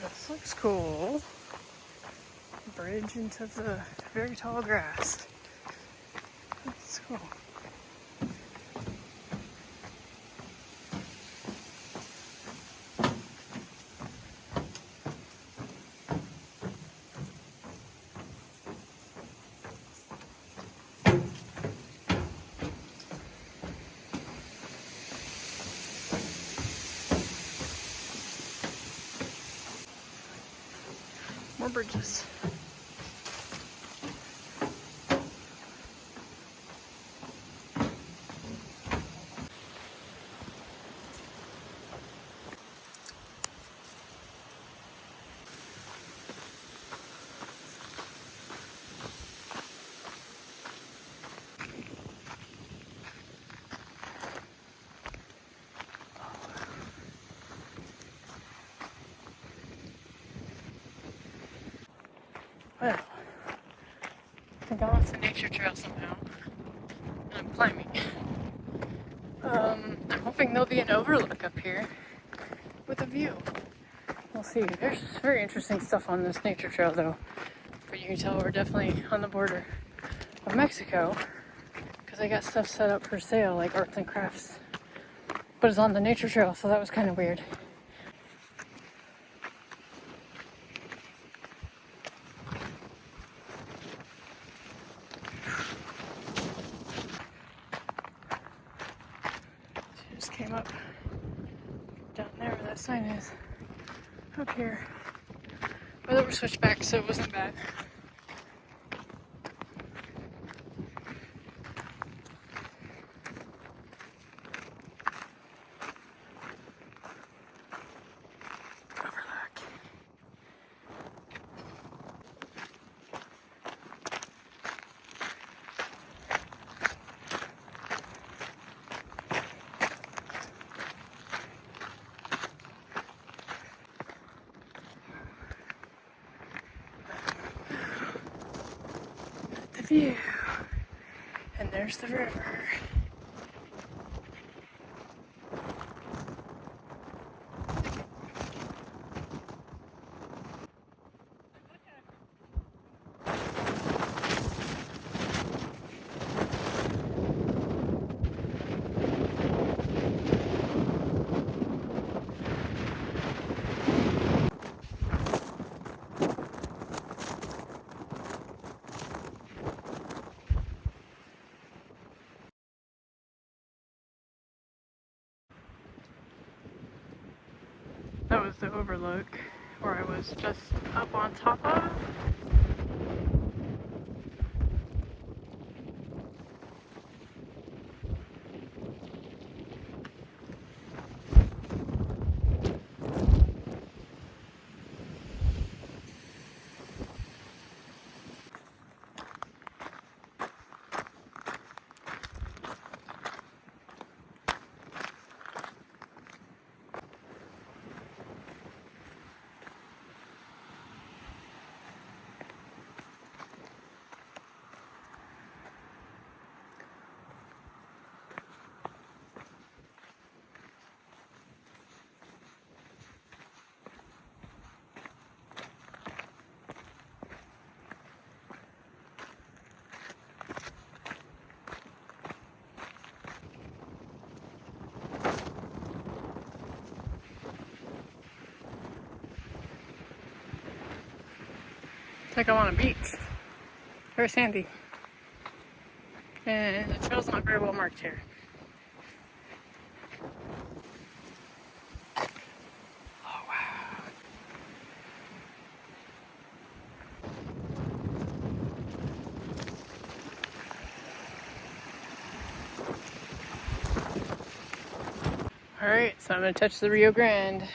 This looks cool. Bridge into the very tall grass. That's cool. More bridges. Well, I think I'm off the nature trail somehow. And I'm climbing. I'm hoping there'll be an overlook up here with a view. We'll see. There's very interesting stuff on this nature trail though. But you can tell we're definitely on the border of Mexico because they got stuff set up for sale like arts and crafts. But it's on the nature trail, so that was kind of weird. Just came up down there where that sign is. Up here. Well, they were switched back, so it wasn't bad. Overlook. The view. And there's the river. That was the overlook where I was just up on top of. It's like I'm on a beach. Very sandy. And the trail's not very well marked here. Oh wow. Alright, so I'm gonna touch the Rio Grande.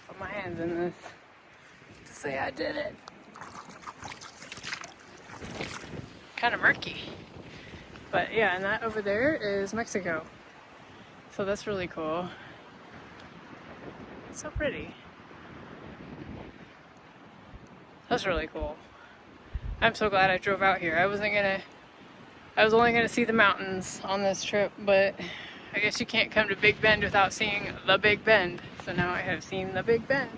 Put my hands in this to say I did it. Kind of murky. But yeah, and that over there is Mexico. So that's really cool. It's so pretty. That's really cool. I'm so glad I drove out here. I was only gonna see the mountains on this trip, but I guess you can't come to Big Bend without seeing the Big Bend. So now I have seen the Big Bend.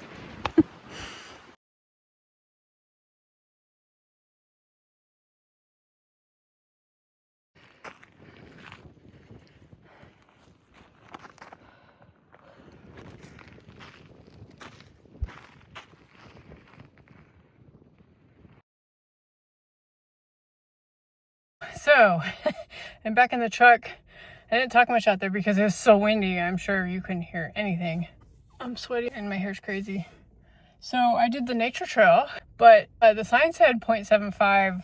So, I'm back in the truck. I didn't talk much out there because it was so windy. I'm sure you couldn't hear anything. I'm sweaty and my hair's crazy. So I did the nature trail, but the sign said 0.75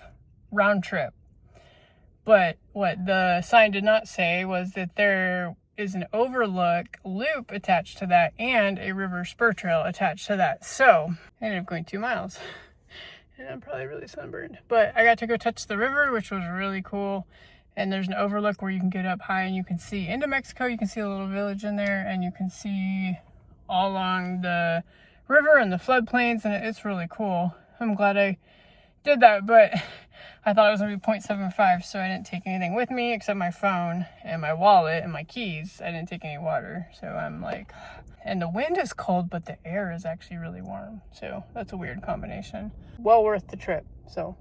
round trip. But what the sign did not say was that there is an Overloop Loop attached to that and a River Spur Trail attached to that. So I ended up going 2 miles. And I'm probably really sunburned. But I got to go touch the river, which was really cool. And there's an overlook where you can get up high and you can see into Mexico. You can see a little village in there, and you can see all along the river and the floodplains, and it's really cool. I'm glad I did that, but I thought it was gonna be 0.75, so I didn't take anything with me except my phone and my wallet and my keys. I didn't take any water, so I'm like, and the wind is cold, but the air is actually really warm, so that's a weird combination. Well worth the trip, so